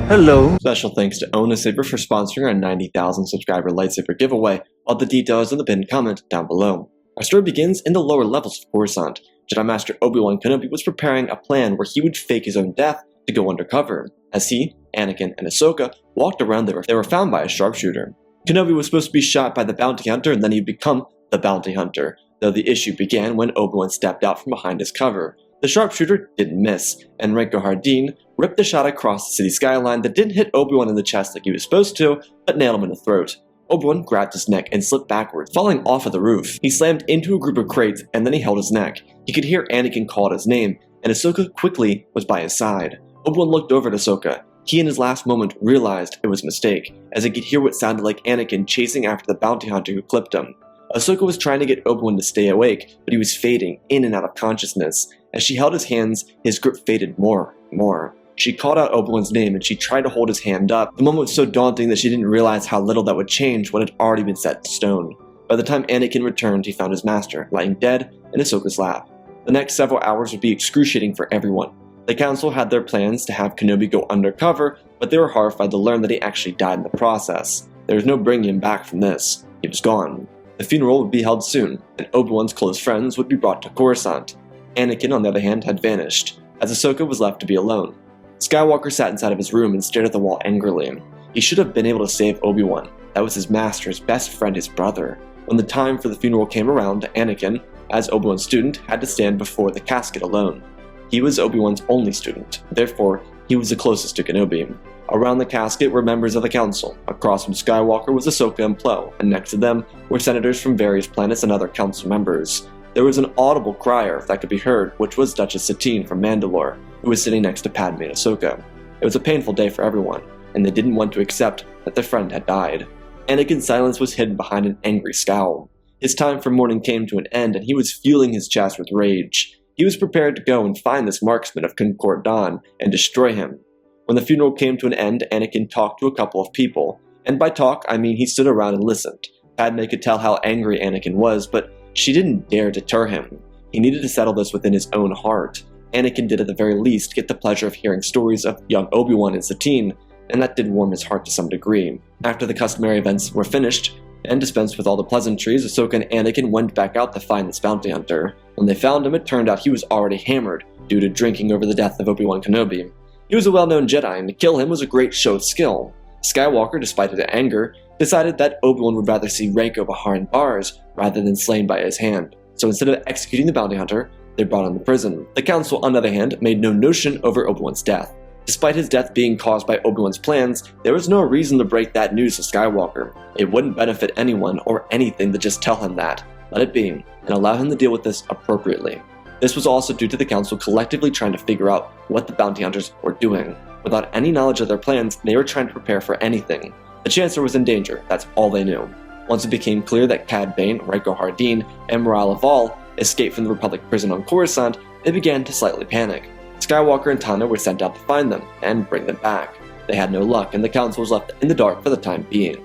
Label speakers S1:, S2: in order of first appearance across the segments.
S1: Hello.
S2: Special thanks to Own a Saber for sponsoring our 90,000 subscriber lightsaber giveaway. All the details in the pinned comment down below. Our story begins in the lower levels of Coruscant. Jedi Master Obi Wan Kenobi was preparing a plan where he would fake his own death to go undercover. As he, Anakin, and Ahsoka walked around, they were found by a sharpshooter. Kenobi was supposed to be shot by the Bounty Hunter, and then he'd become the Bounty Hunter, though the issue began when Obi-Wan stepped out from behind his cover. The sharpshooter didn't miss, and Rako Hardeen ripped the shot across the city skyline that didn't hit Obi-Wan in the chest like he was supposed to, but nailed him in the throat. Obi-Wan grabbed his neck and slipped backwards, falling off of the roof. He slammed into a group of crates, and then he held his neck. He could hear Anakin call out his name, and Ahsoka quickly was by his side. Obi-Wan looked over at Ahsoka. He in his last moment realized it was a mistake, as he could hear what sounded like Anakin chasing after the bounty hunter who clipped him. Ahsoka was trying to get Obi-Wan to stay awake, but he was fading in and out of consciousness. As she held his hands, his grip faded more and more. She called out Obi-Wan's name and she tried to hold his hand up. The moment was so daunting that she didn't realize how little that would change what had already been set in stone. By the time Anakin returned, he found his master lying dead in Ahsoka's lap. The next several hours would be excruciating for everyone. The council had their plans to have Kenobi go undercover, but they were horrified to learn that he actually died in the process. There was no bringing him back from this. He was gone. The funeral would be held soon, and Obi-Wan's close friends would be brought to Coruscant. Anakin, on the other hand, had vanished, as Ahsoka was left to be alone. Skywalker sat inside of his room and stared at the wall angrily. He should have been able to save Obi-Wan. That was his master, his best friend, his brother. When the time for the funeral came around, Anakin, as Obi-Wan's student, had to stand before the casket alone. He was Obi-Wan's only student, therefore, he was the closest to Kenobi. Around the casket were members of the council. Across from Skywalker was Ahsoka and Plo, and next to them were senators from various planets and other council members. There was an audible crier that could be heard, which was Duchess Satine from Mandalore, who was sitting next to Padme and Ahsoka. It was a painful day for everyone, and they didn't want to accept that their friend had died. Anakin's silence was hidden behind an angry scowl. His time for mourning came to an end, and he was fueling his chest with rage. He was prepared to go and find this marksman of Concord Dawn and destroy him. When the funeral came to an end, Anakin talked to a couple of people, and by talk, I mean he stood around and listened. Padme could tell how angry Anakin was, but she didn't dare deter him. He needed to settle this within his own heart. Anakin did at the very least get the pleasure of hearing stories of young Obi-Wan and Satine, and that did warm his heart to some degree. After the customary events were finished, and dispensed with all the pleasantries, Ahsoka and Anakin went back out to find this bounty hunter. When they found him, it turned out he was already hammered due to drinking over the death of Obi-Wan Kenobi. He was a well-known Jedi, and to kill him was a great show of skill. Skywalker, despite his anger, decided that Obi-Wan would rather see Rako behind bars rather than slain by his hand. So instead of executing the bounty hunter, they brought him to prison. The council, on the other hand, made no notion over Obi-Wan's death. Despite his death being caused by Obi-Wan's plans, there was no reason to break that news to Skywalker. It wouldn't benefit anyone or anything to just tell him that. Let it be, and allow him to deal with this appropriately. This was also due to the council collectively trying to figure out what the bounty hunters were doing. Without any knowledge of their plans, they were trying to prepare for anything. The Chancellor was in danger, that's all they knew. Once it became clear that Cad Bane, Rako Hardeen, and Morale of All escaped from the Republic prison on Coruscant, they began to slightly panic. Skywalker and Tana were sent out to find them and bring them back. They had no luck, and the council was left in the dark for the time being.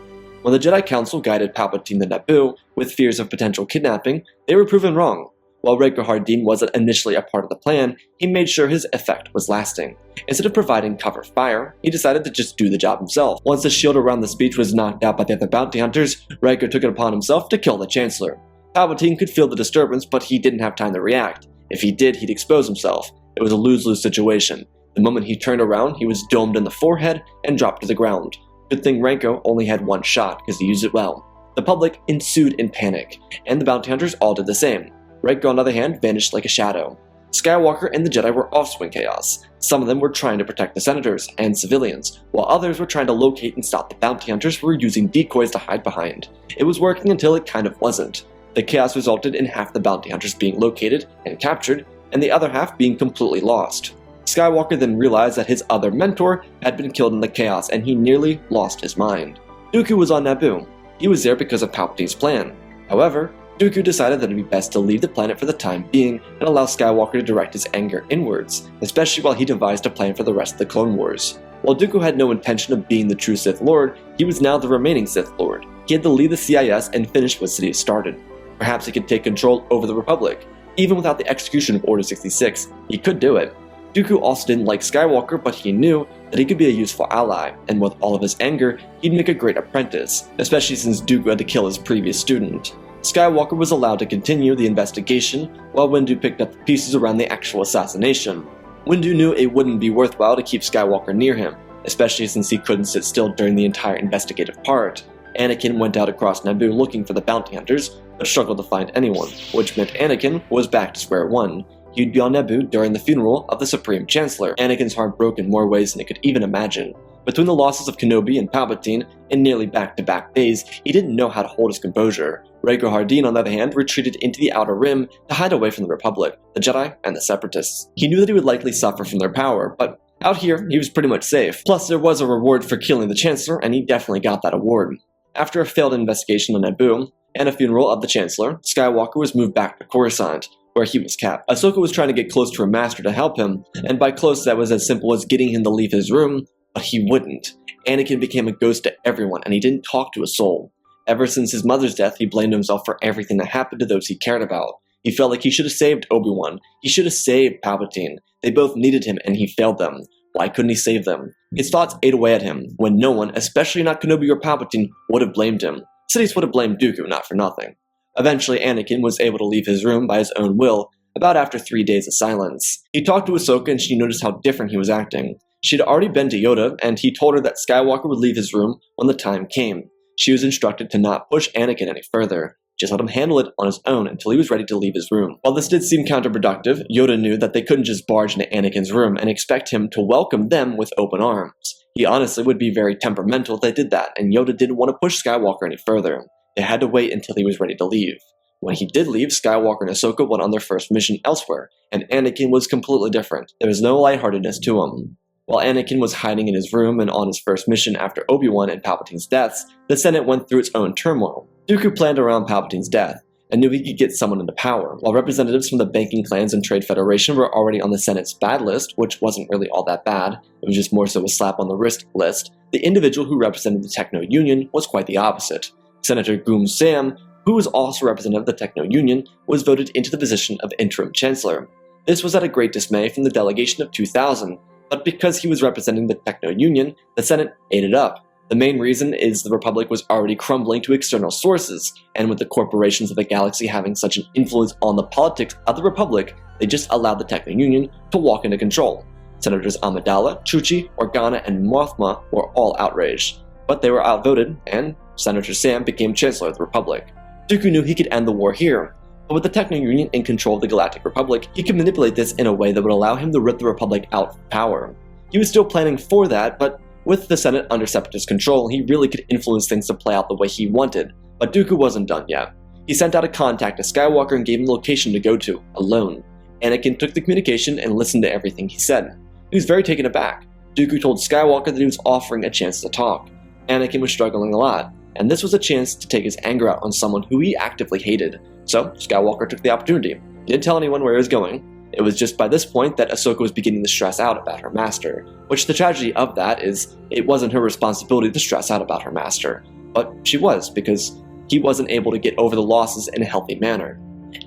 S2: When the Jedi Council guided Palpatine to Naboo with fears of potential kidnapping, they were proven wrong. While Rako Hardeen wasn't initially a part of the plan, he made sure his effect was lasting. Instead of providing cover fire, he decided to just do the job himself. Once the shield around the speech was knocked out by the other bounty hunters, Rako took it upon himself to kill the Chancellor. Palpatine could feel the disturbance, but he didn't have time to react. If he did, he'd expose himself. It was a lose-lose situation. The moment he turned around, he was domed in the forehead and dropped to the ground. Good thing Rako only had one shot, because he used it well. The public ensued in panic, and the bounty hunters all did the same. Rako, on the other hand, vanished like a shadow. Skywalker and the Jedi were off-swing chaos. Some of them were trying to protect the senators and civilians, while others were trying to locate and stop the bounty hunters who were using decoys to hide behind. It was working until it kind of wasn't. The chaos resulted in half the bounty hunters being located and captured, and the other half being completely lost. Skywalker then realized that his other mentor had been killed in the chaos, and he nearly lost his mind. Dooku was on Naboo. He was there because of Palpatine's plan. However, Dooku decided that it would be best to leave the planet for the time being and allow Skywalker to direct his anger inwards, especially while he devised a plan for the rest of the Clone Wars. While Dooku had no intention of being the true Sith Lord, he was now the remaining Sith Lord. He had to lead the CIS and finish what Sidious started. Perhaps he could take control over the Republic. Even without the execution of Order 66, he could do it. Dooku also didn't like Skywalker, but he knew that he could be a useful ally, and with all of his anger, he'd make a great apprentice, especially since Dooku had to kill his previous student. Skywalker was allowed to continue the investigation, while Windu picked up the pieces around the actual assassination. Windu knew it wouldn't be worthwhile to keep Skywalker near him, especially since he couldn't sit still during the entire investigative part. Anakin went out across Naboo looking for the bounty hunters, but struggled to find anyone, which meant Anakin was back to square one. He'd be on Naboo during the funeral of the Supreme Chancellor. Anakin's heart broke in more ways than he could even imagine. Between the losses of Kenobi and Palpatine, in nearly back-to-back days, he didn't know how to hold his composure. Rako Hardeen, on the other hand, retreated into the Outer Rim to hide away from the Republic, the Jedi, and the Separatists. He knew that he would likely suffer from their power, but out here, he was pretty much safe. Plus, there was a reward for killing the Chancellor, and he definitely got that award. After a failed investigation on Naboo, and a funeral of the Chancellor, Skywalker was moved back to Coruscant, where he was kept. Ahsoka was trying to get close to her master to help him, and by close that was as simple as getting him to leave his room, but he wouldn't. Anakin became a ghost to everyone, and he didn't talk to a soul. Ever since his mother's death, he blamed himself for everything that happened to those he cared about. He felt like he should have saved Obi Wan. He should have saved Palpatine. They both needed him, and he failed them. Why couldn't he save them? His thoughts ate away at him, when no one, especially not Kenobi or Palpatine, would have blamed him. Sidious would have blamed Dooku, not for nothing. Eventually, Anakin was able to leave his room by his own will, about after 3 days of silence. He talked to Ahsoka and she noticed how different he was acting. She'd already been to Yoda, and he told her that Skywalker would leave his room when the time came. She was instructed to not push Anakin any further, just let him handle it on his own until he was ready to leave his room. While this did seem counterproductive, Yoda knew that they couldn't just barge into Anakin's room and expect him to welcome them with open arms. He honestly would be very temperamental if they did that, and Yoda didn't want to push Skywalker any further. They had to wait until he was ready to leave. When he did leave, Skywalker and Ahsoka went on their first mission elsewhere, and Anakin was completely different. There was no lightheartedness to him. While Anakin was hiding in his room and on his first mission after Obi Wan and Palpatine's deaths, the Senate went through its own turmoil. Dooku planned around Palpatine's death, and knew he could get someone into power. While representatives from the banking clans and Trade Federation were already on the Senate's bad list, which wasn't really all that bad, it was just more so a slap on the wrist list, the individual who represented the Techno Union was quite the opposite. Senator Goom Sam, who was also representative of the Techno Union, was voted into the position of interim chancellor. This was at a great dismay from the delegation of 2,000, but because he was representing the Techno Union, the Senate ate it up. The main reason is the Republic was already crumbling to external sources, and with the corporations of the galaxy having such an influence on the politics of the Republic, they just allowed the Techno Union to walk into control. Senators Amidala, Chuchi, Organa, and Mothma were all outraged, but they were outvoted, and Senator Sam became Chancellor of the Republic. Dooku knew he could end the war here, but with the Techno Union in control of the Galactic Republic, he could manipulate this in a way that would allow him to rip the Republic out of power. He was still planning for that, but with the Senate under Separatist control, he really could influence things to play out the way he wanted. But Dooku wasn't done yet. He sent out a contact to Skywalker and gave him a location to go to, alone. Anakin took the communication and listened to everything he said. He was very taken aback. Dooku told Skywalker that he was offering a chance to talk. Anakin was struggling a lot, and this was a chance to take his anger out on someone who he actively hated. So, Skywalker took the opportunity. He didn't tell anyone where he was going. It was just by this point that Ahsoka was beginning to stress out about her master, which the tragedy of that is it wasn't her responsibility to stress out about her master, but she was, because he wasn't able to get over the losses in a healthy manner.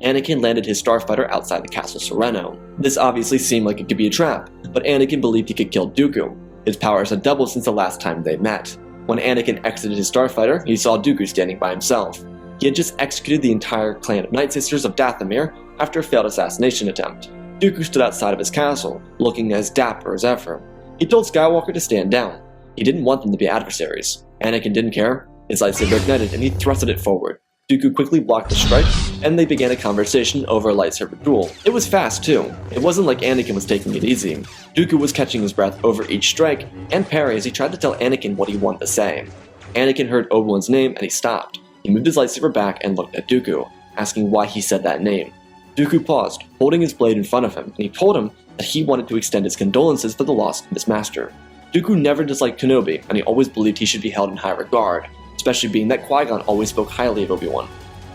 S2: Anakin landed his starfighter outside the Castle Sereno. This obviously seemed like it could be a trap, but Anakin believed he could kill Dooku. His powers had doubled since the last time they met. When Anakin exited his starfighter, he saw Dooku standing by himself. He had just executed the entire clan of Night Sisters of Dathomir after a failed assassination attempt. Dooku stood outside of his castle, looking as dapper as ever. He told Skywalker to stand down. He didn't want them to be adversaries. Anakin didn't care. His lightsaber ignited and he thrusted it forward. Dooku quickly blocked the strike, and they began a conversation over a lightsaber duel. It was fast too. It wasn't like Anakin was taking it easy. Dooku was catching his breath over each strike and parry as he tried to tell Anakin what he wanted to say. Anakin heard Obi-Wan's name and he stopped. He moved his lightsaber back and looked at Dooku, asking why he said that name. Dooku paused, holding his blade in front of him, and he told him that he wanted to extend his condolences for the loss of his master. Dooku never disliked Kenobi, and he always believed he should be held in high regard, especially being that Qui-Gon always spoke highly of Obi-Wan.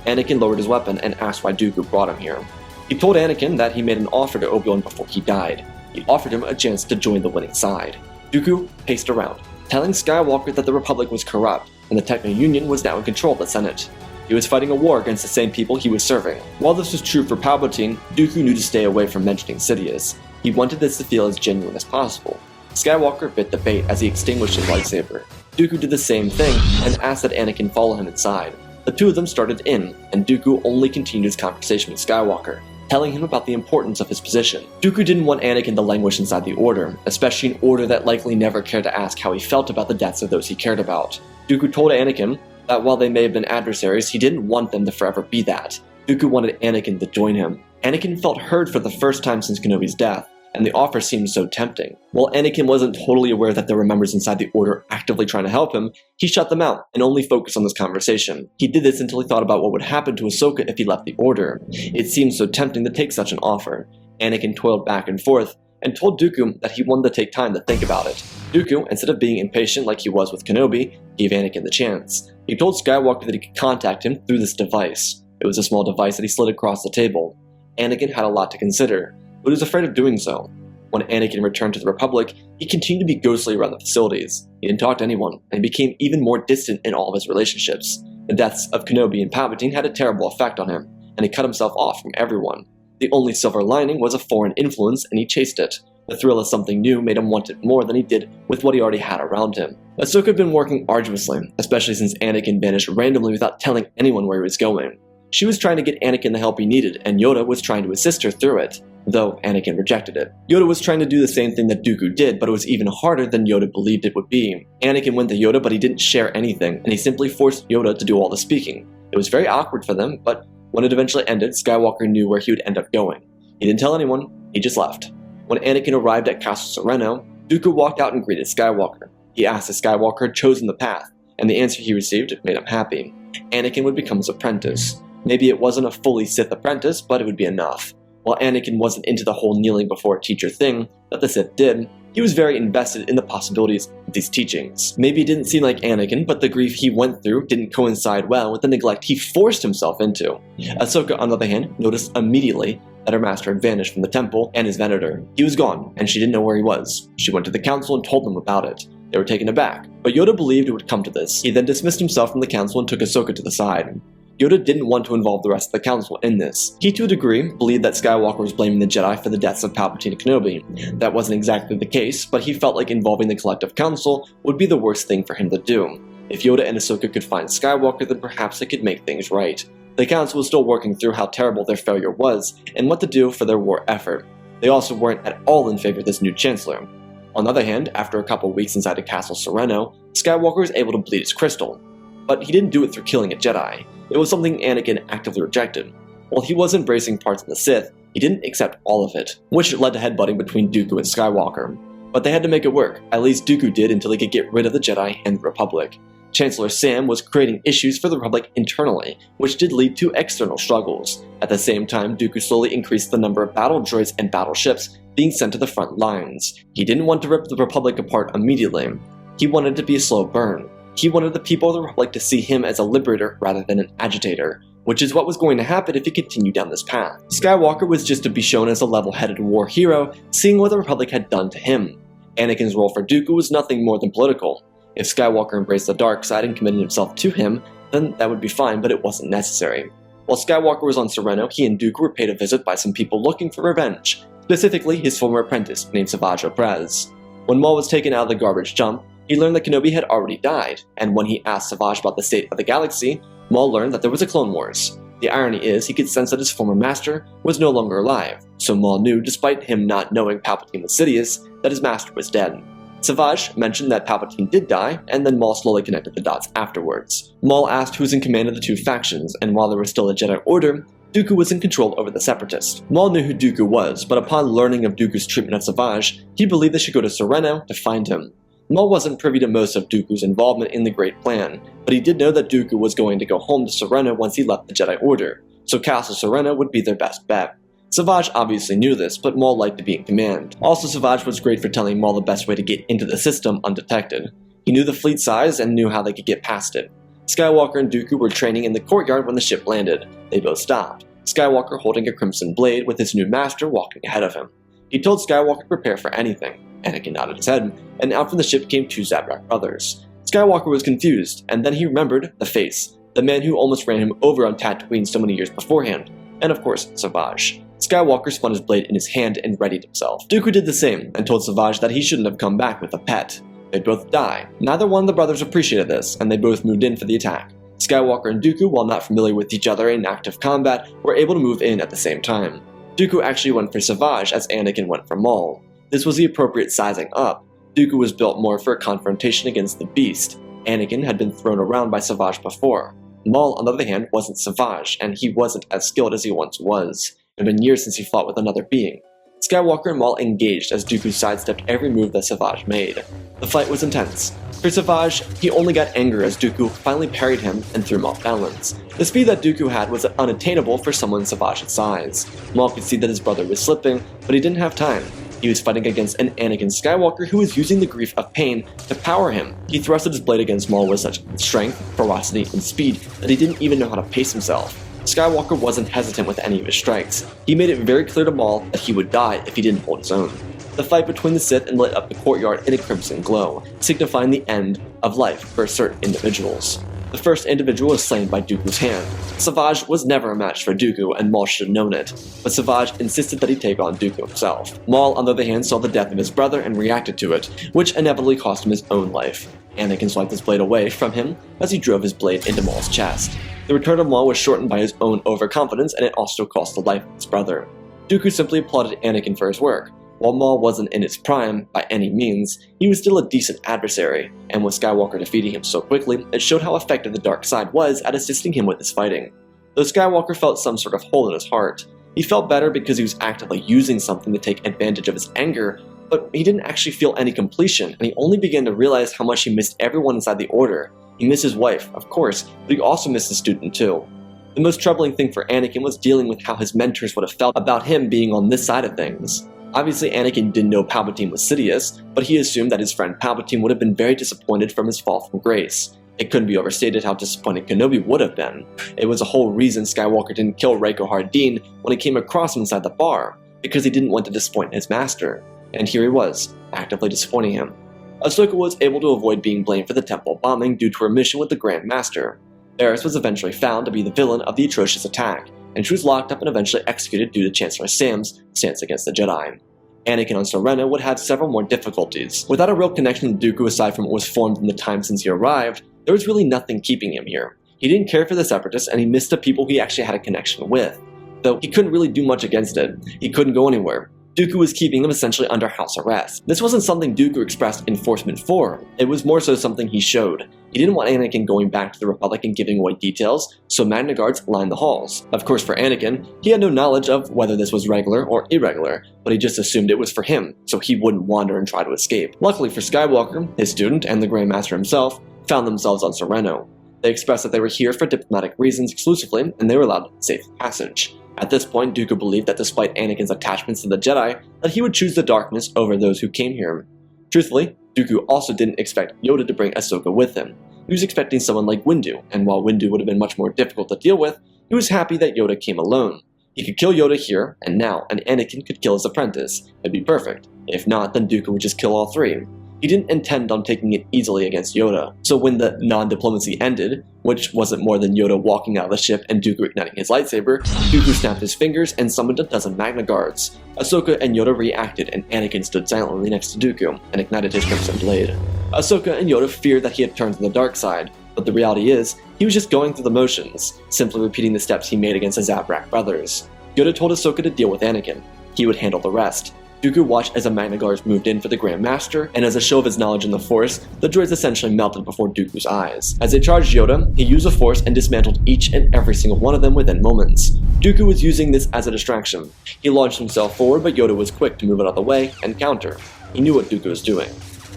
S2: Anakin lowered his weapon and asked why Dooku brought him here. He told Anakin that he made an offer to Obi-Wan before he died. He offered him a chance to join the winning side. Dooku paced around, telling Skywalker that the Republic was corrupt, and the Techno Union was now in control of the Senate. He was fighting a war against the same people he was serving. While this was true for Palpatine, Dooku knew to stay away from mentioning Sidious. He wanted this to feel as genuine as possible. Skywalker bit the bait as he extinguished his lightsaber. Dooku did the same thing and asked that Anakin follow him inside. The two of them started in, and Dooku only continued his conversation with Skywalker, telling him about the importance of his position. Dooku didn't want Anakin to languish inside the Order, especially an Order that likely never cared to ask how he felt about the deaths of those he cared about. Dooku told Anakin that while they may have been adversaries, he didn't want them to forever be that. Dooku wanted Anakin to join him. Anakin felt heard for the first time since Kenobi's death, and the offer seemed so tempting. While Anakin wasn't totally aware that there were members inside the Order actively trying to help him, he shut them out and only focused on this conversation. He did this until he thought about what would happen to Ahsoka if he left the Order. It seemed so tempting to take such an offer. Anakin toiled back and forth, and told Dooku that he wanted to take time to think about it. Dooku, instead of being impatient like he was with Kenobi, gave Anakin the chance. He told Skywalker that he could contact him through this device. It was a small device that he slid across the table. Anakin had a lot to consider, but he was afraid of doing so. When Anakin returned to the Republic, he continued to be ghostly around the facilities. He didn't talk to anyone, and became even more distant in all of his relationships. The deaths of Kenobi and Palpatine had a terrible effect on him, and he cut himself off from everyone. The only silver lining was a foreign influence, and he chased it. The thrill of something new made him want it more than he did with what he already had around him. Ahsoka had been working arduously, especially since Anakin vanished randomly without telling anyone where he was going. She was trying to get Anakin the help he needed, and Yoda was trying to assist her through it, though Anakin rejected it. Yoda was trying to do the same thing that Dooku did, but it was even harder than Yoda believed it would be. Anakin went to Yoda, but he didn't share anything, and he simply forced Yoda to do all the speaking. It was very awkward for them, but when it eventually ended, Skywalker knew where he would end up going. He didn't tell anyone, he just left. When Anakin arrived at Castle Sereno, Dooku walked out and greeted Skywalker. He asked if Skywalker had chosen the path, and the answer he received made him happy. Anakin would become his apprentice. Maybe it wasn't a fully Sith apprentice, but it would be enough. While Anakin wasn't into the whole kneeling before a teacher thing that the Sith did, he was very invested in the possibilities of these teachings. Maybe it didn't seem like Anakin, but the grief he went through didn't coincide well with the neglect he forced himself into. Ahsoka, on the other hand, noticed immediately that her master had vanished from the temple and his venator. He was gone, and she didn't know where he was. She went to the council and told them about it. They were taken aback, but Yoda believed it would come to this. He then dismissed himself from the council and took Ahsoka to the side. Yoda didn't want to involve the rest of the council in this. He, to a degree, believed that Skywalker was blaming the Jedi for the deaths of Palpatine and Kenobi. That wasn't exactly the case, but he felt like involving the collective council would be the worst thing for him to do. If Yoda and Ahsoka could find Skywalker, then perhaps they could make things right. The council was still working through how terrible their failure was, and what to do for their war effort. They also weren't at all in favor of this new chancellor. On the other hand, after a couple weeks inside of Castle Sereno, Skywalker was able to bleed his crystal. But he didn't do it through killing a Jedi. It was something Anakin actively rejected. While he was embracing parts of the Sith, he didn't accept all of it, which led to headbutting between Dooku and Skywalker. But they had to make it work. At least Dooku did until he could get rid of the Jedi and the Republic. Chancellor Sam was creating issues for the Republic internally, which did lead to external struggles. At the same time, Dooku slowly increased the number of battle droids and battleships being sent to the front lines. He didn't want to rip the Republic apart immediately. He wanted it to be a slow burn. He wanted the people of the Republic to see him as a liberator rather than an agitator, which is what was going to happen if he continued down this path. Skywalker was just to be shown as a level-headed war hero, seeing what the Republic had done to him. Anakin's role for Dooku was nothing more than political. If Skywalker embraced the dark side and committed himself to him, then that would be fine, but it wasn't necessary. While Skywalker was on Sereno, he and Dooku were paid a visit by some people looking for revenge, specifically his former apprentice named Savage Oprez. When Maul was taken out of the garbage dump, he learned that Kenobi had already died, and when he asked Savage about the state of the galaxy, Maul learned that there was a Clone Wars. The irony is, he could sense that his former master was no longer alive, so Maul knew, despite him not knowing Palpatine was Sidious, that his master was dead. Savage mentioned that Palpatine did die, and then Maul slowly connected the dots afterwards. Maul asked who was in command of the two factions, and while there was still a Jedi Order, Dooku was in control over the Separatists. Maul knew who Dooku was, but upon learning of Dooku's treatment of Savage, he believed they should go to Sereno to find him. Maul wasn't privy to most of Dooku's involvement in the Great Plan, but he did know that Dooku was going to go home to Sereno once he left the Jedi Order, so Castle Sereno would be their best bet. Savage obviously knew this, but Maul liked to be in command. Also, Savage was great for telling Maul the best way to get into the system undetected. He knew the fleet size and knew how they could get past it. Skywalker and Dooku were training in the courtyard when the ship landed. They both stopped, Skywalker holding a crimson blade with his new master walking ahead of him. He told Skywalker to prepare for anything. Anakin nodded his head, and out from the ship came two Zabrak brothers. Skywalker was confused, and then he remembered the face, the man who almost ran him over on Tatooine so many years beforehand, and of course, Savage. Skywalker spun his blade in his hand and readied himself. Dooku did the same and told Savage that he shouldn't have come back with a pet. They'd both die. Neither one of the brothers appreciated this, and they both moved in for the attack. Skywalker and Dooku, while not familiar with each other in active combat, were able to move in at the same time. Dooku actually went for Savage as Anakin went for Maul. This was the appropriate sizing up. Dooku was built more for a confrontation against the Beast. Anakin had been thrown around by Savage before. Maul, on the other hand, wasn't Savage, and he wasn't as skilled as he once was. It had been years since he fought with another being. Skywalker and Maul engaged as Dooku sidestepped every move that Savage made. The fight was intense. For Savage, he only got angry as Dooku finally parried him and threw him off balance. The speed that Dooku had was unattainable for someone Savage's size. Maul could see that his brother was slipping, but he didn't have time. He was fighting against an Anakin Skywalker who was using the grief of pain to power him. He thrusted his blade against Maul with such strength, ferocity, and speed that he didn't even know how to pace himself. Skywalker wasn't hesitant with any of his strikes. He made it very clear to Maul that he would die if he didn't hold his own. The fight between the Sith and lit up the courtyard in a crimson glow, signifying the end of life for certain individuals. The first individual was slain by Dooku's hand. Savage was never a match for Dooku, and Maul should have known it, but Savage insisted that he take on Dooku himself. Maul, on the other hand, saw the death of his brother and reacted to it, which inevitably cost him his own life. Anakin swiped his blade away from him as he drove his blade into Maul's chest. The return of Maul was shortened by his own overconfidence, and it also cost the life of his brother. Dooku simply applauded Anakin for his work. While Maul wasn't in his prime by any means, he was still a decent adversary, and with Skywalker defeating him so quickly, it showed how effective the dark side was at assisting him with his fighting. Though Skywalker felt some sort of hole in his heart, he felt better because he was actively using something to take advantage of his anger, but he didn't actually feel any completion, and he only began to realize how much he missed everyone inside the Order. He missed his wife, of course, but he also missed his student too. The most troubling thing for Anakin was dealing with how his mentors would have felt about him being on this side of things. Obviously, Anakin didn't know Palpatine was Sidious, but he assumed that his friend Palpatine would have been very disappointed from his fall from grace. It couldn't be overstated how disappointed Kenobi would have been. It was a whole reason Skywalker didn't kill Rako Hardeen when he came across him inside the bar, because he didn't want to disappoint his master. And here he was, actively disappointing him. Ahsoka was able to avoid being blamed for the temple bombing due to her mission with the Grand Master. Barriss was eventually found to be the villain of the atrocious attack, and she was locked up and eventually executed due to Chancellor Sam's stance against the Jedi. Anakin on Serena would have several more difficulties. Without a real connection to Dooku aside from what was formed in the time since he arrived, there was really nothing keeping him here. He didn't care for the Separatists, and he missed the people he actually had a connection with. Though he couldn't really do much against it. He couldn't go anywhere. Dooku was keeping him essentially under house arrest. This wasn't something Dooku expressed enforcement for, it was more so something he showed. He didn't want Anakin going back to the Republic and giving away details, so Magna Guards lined the halls. Of course, for Anakin, he had no knowledge of whether this was regular or irregular, but he just assumed it was for him, so he wouldn't wander and try to escape. Luckily for Skywalker, his student, and the Grand Master himself, found themselves on Sereno. They expressed that they were here for diplomatic reasons exclusively, and they were allowed safe passage. At this point, Dooku believed that despite Anakin's attachments to the Jedi, that he would choose the darkness over those who came here. Truthfully, Dooku also didn't expect Yoda to bring Ahsoka with him. He was expecting someone like Windu, and while Windu would have been much more difficult to deal with, he was happy that Yoda came alone. He could kill Yoda here and now, and Anakin could kill his apprentice. It'd be perfect. If not, then Dooku would just kill all three. He didn't intend on taking it easily against Yoda, so when the non-diplomacy ended, which wasn't more than Yoda walking out of the ship and Dooku igniting his lightsaber, Dooku snapped his fingers and summoned a dozen Magna Guards. Ahsoka and Yoda reacted, and Anakin stood silently next to Dooku and ignited his crimson blade. Ahsoka and Yoda feared that he had turned to the dark side, but the reality is, he was just going through the motions, simply repeating the steps he made against the Zabrak brothers. Yoda told Ahsoka to deal with Anakin. He would handle the rest. Dooku watched as the Magna Guards moved in for the Grand Master, and as a show of his knowledge in the Force, the droids essentially melted before Dooku's eyes. As they charged Yoda, he used the Force and dismantled each and every single one of them within moments. Dooku was using this as a distraction. He launched himself forward, but Yoda was quick to move out of the way and counter. He knew what Dooku was doing.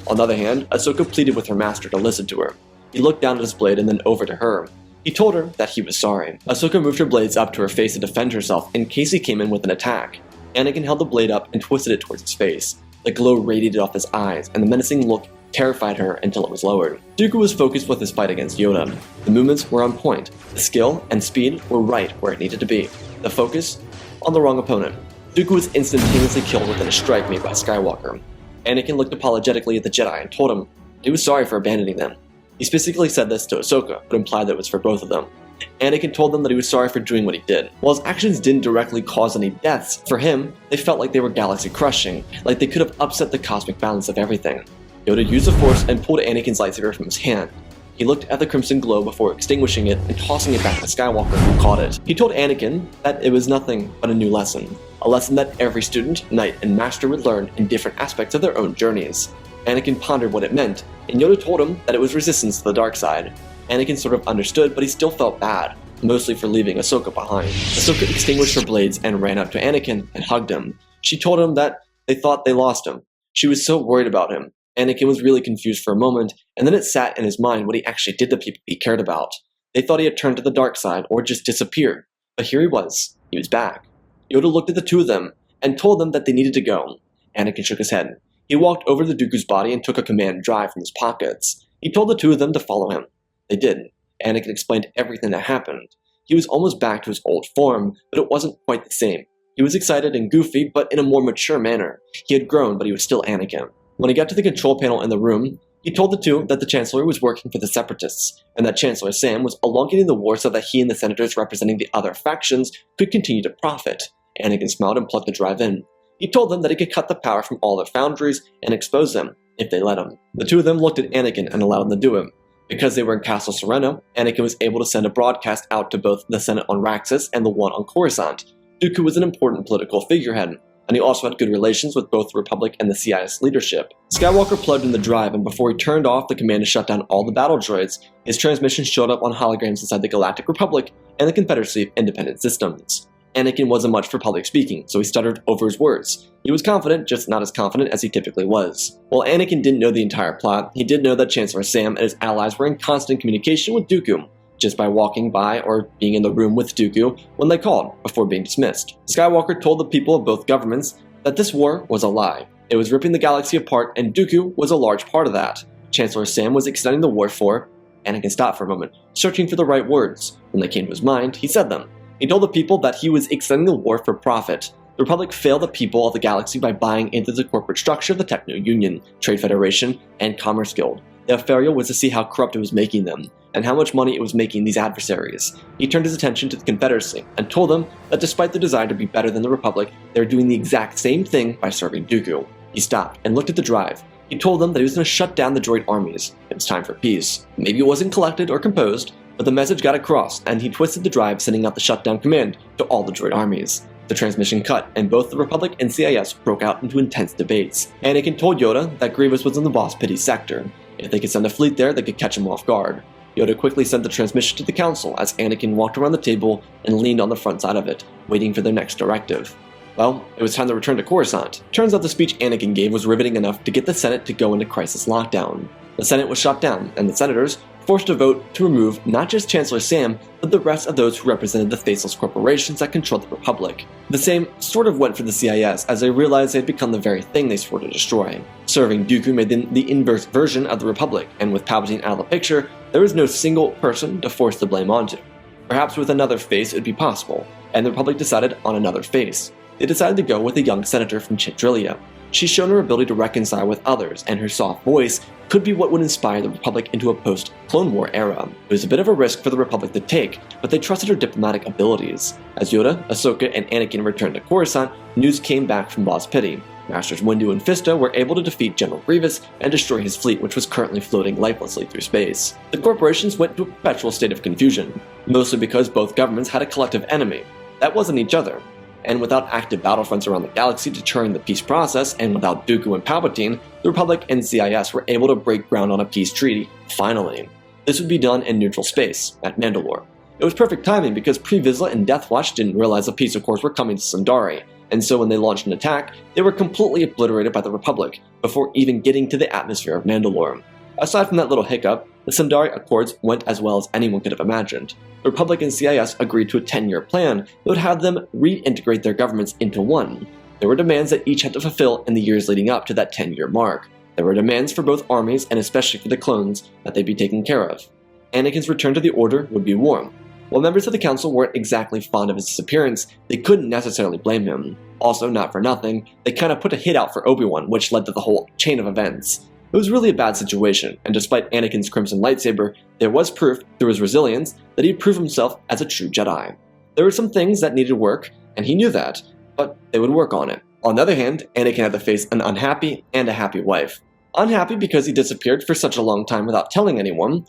S2: On the other hand, Ahsoka pleaded with her master to listen to her. He looked down at his blade and then over to her. He told her that he was sorry. Ahsoka moved her blades up to her face to defend herself in case he came in with an attack. Anakin held the blade up and twisted it towards his face. The glow radiated off his eyes, and the menacing look terrified her until it was lowered. Dooku was focused with his fight against Yoda. The movements were on point. The skill and speed were right where it needed to be. The focus? On the wrong opponent. Dooku was instantaneously killed within a strike made by Skywalker. Anakin looked apologetically at the Jedi and told him he was sorry for abandoning them. He specifically said this to Ahsoka, but implied that it was for both of them. Anakin told them that he was sorry for doing what he did. While his actions didn't directly cause any deaths, for him, they felt like they were galaxy-crushing, like they could have upset the cosmic balance of everything. Yoda used the Force and pulled Anakin's lightsaber from his hand. He looked at the crimson glow before extinguishing it and tossing it back to Skywalker, who caught it. He told Anakin that it was nothing but a new lesson. A lesson that every student, knight, and master would learn in different aspects of their own journeys. Anakin pondered what it meant, and Yoda told him that it was resistance to the dark side. Anakin sort of understood, but he still felt bad, mostly for leaving Ahsoka behind. Ahsoka extinguished her blades and ran up to Anakin and hugged him. She told him that they thought they lost him. She was so worried about him. Anakin was really confused for a moment, and then it sat in his mind what he actually did to people he cared about. They thought he had turned to the dark side or just disappeared, but here he was. He was back. Yoda looked at the two of them and told them that they needed to go. Anakin shook his head. He walked over to Dooku's body and took a command drive from his pockets. He told the two of them to follow him. They did. Anakin explained everything that happened. He was almost back to his old form, but it wasn't quite the same. He was excited and goofy, but in a more mature manner. He had grown, but he was still Anakin. When he got to the control panel in the room, he told the two that the Chancellor was working for the Separatists, and that Chancellor Sam was elongating the war so that he and the senators representing the other factions could continue to profit. Anakin smiled and plugged the drive in. He told them that he could cut the power from all their foundries and expose them, if they let him. The two of them looked at Anakin and allowed him to do it. Because they were in Castle Sereno, Anakin was able to send a broadcast out to both the Senate on Raxus and the one on Coruscant. Dooku was an important political figurehead, and he also had good relations with both the Republic and the CIS leadership. Skywalker plugged in the drive, and before he turned off the command to shut down all the battle droids, his transmission showed up on holograms inside the Galactic Republic and the Confederacy of Independent Systems. Anakin wasn't much for public speaking, so he stuttered over his words. He was confident, just not as confident as he typically was. While Anakin didn't know the entire plot, he did know that Chancellor Sam and his allies were in constant communication with Dooku, just by walking by or being in the room with Dooku when they called, before being dismissed. Skywalker told the people of both governments that this war was a lie. It was ripping the galaxy apart, and Dooku was a large part of that. Chancellor Sam was extending the war for... Anakin stopped for a moment, searching for the right words. When they came to his mind, he said them. He told the people that he was extending the war for profit. The Republic failed the people of the galaxy by buying into the corporate structure of the Techno Union, Trade Federation, and Commerce Guild. Their failure was to see how corrupt it was making them, and how much money it was making these adversaries. He turned his attention to the Confederacy, and told them that despite the desire to be better than the Republic, they were doing the exact same thing by serving Dooku. He stopped and looked at the drive. He told them that he was going to shut down the droid armies. It was time for peace. Maybe it wasn't collected or composed, but the message got across, and he twisted the drive, sending out the shutdown command to all the droid armies. The transmission cut, and both the Republic and CIS broke out into intense debates. Anakin told Yoda that Grievous was in the Boss Pity sector. If they could send a fleet there, they could catch him off guard. Yoda quickly sent the transmission to the Council as Anakin walked around the table and leaned on the front side of it, waiting for their next directive. Well, it was time to return to Coruscant. Turns out the speech Anakin gave was riveting enough to get the Senate to go into crisis lockdown. The Senate was shut down, and the senators forced a vote to remove not just Chancellor Sam, but the rest of those who represented the faceless corporations that controlled the Republic. The same sort of went for the CIS, as they realized they had become the very thing they swore to destroy. Serving Dooku made them the inverse version of the Republic, and with Palpatine out of the picture, there was no single person to force the blame onto. Perhaps with another face it would be possible, and the Republic decided on another face. They decided to go with a young senator from Chitrillia. She's shown her ability to reconcile with others, and her soft voice could be what would inspire the Republic into a post-Clone War era. It was a bit of a risk for the Republic to take, but they trusted her diplomatic abilities. As Yoda, Ahsoka, and Anakin returned to Coruscant, news came back from Boss Pity. Masters Windu and Fisto were able to defeat General Grievous and destroy his fleet, which was currently floating lifelessly through space. The corporations went into a perpetual state of confusion, mostly because both governments had a collective enemy. That wasn't each other. And without active battlefronts around the galaxy deterring the peace process, and without Dooku and Palpatine, the Republic and CIS were able to break ground on a peace treaty, finally. This would be done in neutral space, at Mandalore. It was perfect timing because Pre-Vizsla and Death Watch didn't realize the peace accords were coming to Sundari, and so when they launched an attack, they were completely obliterated by the Republic, before even getting to the atmosphere of Mandalore. Aside from that little hiccup, the Sundari Accords went as well as anyone could have imagined. The Republic and CIS agreed to a 10-year plan that would have them reintegrate their governments into one. There were demands that each had to fulfill in the years leading up to that 10-year mark. There were demands for both armies, and especially for the clones, that they be taken care of. Anakin's return to the Order would be warm. While members of the Council weren't exactly fond of his disappearance, they couldn't necessarily blame him. Also, not for nothing, they kinda put a hit out for Obi Wan, which led to the whole chain of events. It was really a bad situation, and despite Anakin's crimson lightsaber, there was proof, through his resilience, that he'd prove himself as a true Jedi. There were some things that needed work, and he knew that, but they would work on it. On the other hand, Anakin had to face an unhappy and a happy wife. Unhappy because he disappeared for such a long time without telling anyone,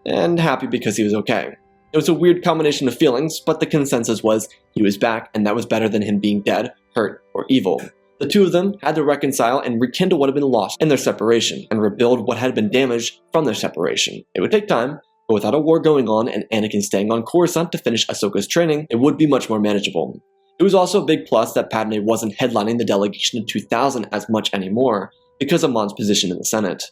S2: and happy because he was okay. It was a weird combination of feelings, but the consensus was he was back, and that was better than him being dead, hurt, or evil. The two of them had to reconcile and rekindle what had been lost in their separation, and rebuild what had been damaged from their separation. It would take time, but without a war going on and Anakin staying on Coruscant to finish Ahsoka's training, it would be much more manageable. It was also a big plus that Padme wasn't headlining the delegation in 2000 as much anymore, because of Mon's position in the Senate.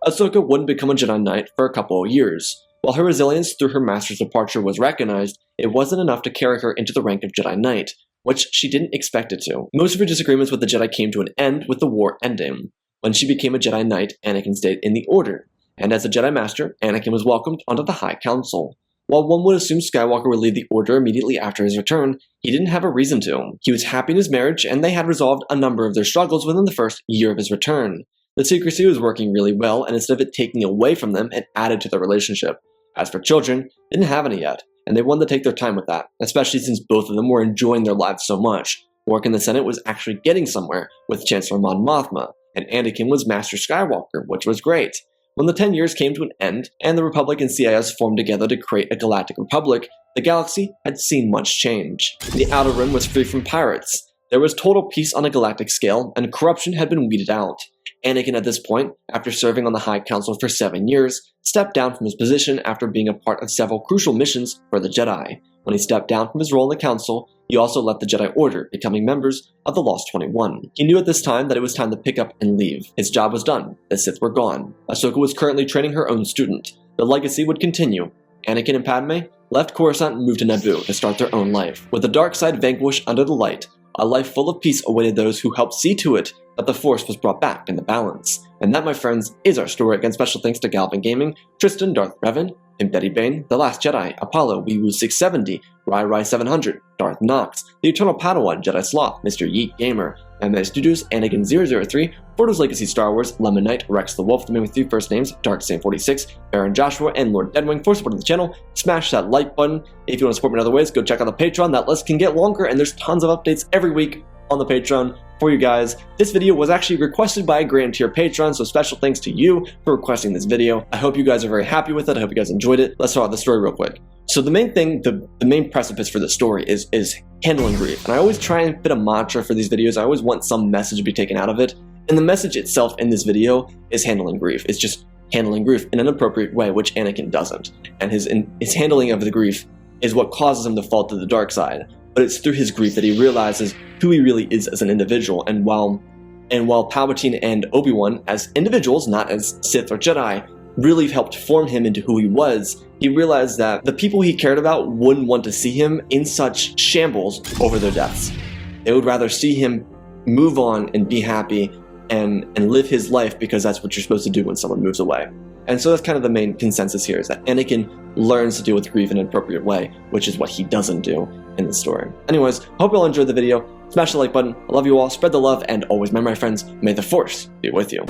S2: Ahsoka wouldn't become a Jedi Knight for a couple of years. While her resilience through her master's departure was recognized, it wasn't enough to carry her into the rank of Jedi Knight, which she didn't expect it to. Most of her disagreements with the Jedi came to an end with the war ending. When she became a Jedi Knight, Anakin stayed in the Order, and as a Jedi Master, Anakin was welcomed onto the High Council. While one would assume Skywalker would leave the Order immediately after his return, he didn't have a reason to. He was happy in his marriage, and they had resolved a number of their struggles within the first year of his return. The secrecy was working really well, and instead of it taking away from them, it added to their relationship. As for children, they didn't have any yet, and they wanted to take their time with that, especially since both of them were enjoying their lives so much. Work in the Senate was actually getting somewhere with Chancellor Mon Mothma, and Anakin was Master Skywalker, which was great. When the 10 years came to an end, and the Republic and CIS formed together to create a galactic republic, the galaxy had seen much change. The Outer Rim was free from pirates. There was total peace on a galactic scale, and corruption had been weeded out. Anakin at this point, after serving on the High Council for 7 years, stepped down from his position after being a part of several crucial missions for the Jedi. When he stepped down from his role in the Council, he also left the Jedi Order, becoming members of the Lost 21. He knew at this time that it was time to pick up and leave. His job was done. The Sith were gone. Ahsoka was currently training her own student. The legacy would continue. Anakin and Padme left Coruscant and moved to Naboo to start their own life. With the dark side vanquished under the light, a life full of peace awaited those who helped see to it that the Force was brought back into balance. And that, my friends, is our story. Again, special thanks to Galvin Gaming, Tristan, Darth Revan, Pimp Daddy Bane, The Last Jedi, Apollo, Weewoo 670, Rai 700, Darth Nox, The Eternal Padawan, Jedi Sloth, Mr. Yeet Gamer, MMA Studios, Anakin 003, Fordo's Legacy Star Wars, Lemon Knight, Rex the Wolf, the man with 3 first names, Dark Same 46, Baron Joshua, and Lord Deadwing. For supporting the channel, smash that like button. If you want to support me in other ways, go check out the Patreon. That list can get longer, and there's tons of updates every week on the Patreon for you guys. This video was actually requested by a Grand Tier patron, so special thanks to you for requesting this video. I hope you guys are very happy with it. I hope you guys enjoyed it. Let's start with the story real quick. So the main thing, the main precipice for this story is handling grief. And I always try and fit a mantra for these videos. I always want some message to be taken out of it. And the message itself in this video is handling grief. It's just handling grief in an appropriate way, which Anakin doesn't. And his handling of the grief is what causes him to fall to the dark side. But it's through his grief that he realizes who he really is as an individual. And while Palpatine and Obi Wan, as individuals, not as Sith or Jedi, really helped form him into who he was, he realized that the people he cared about wouldn't want to see him in such shambles over their deaths. They would rather see him move on and be happy and live his life, because that's what you're supposed to do when someone moves away. And so that's kind of the main consensus here, is that Anakin learns to deal with grief in an appropriate way, which is what he doesn't do in the story. Anyways, hope you all enjoyed the video. Smash the like button. I love you all. Spread the love. And always remember, my friends, may the Force be with you.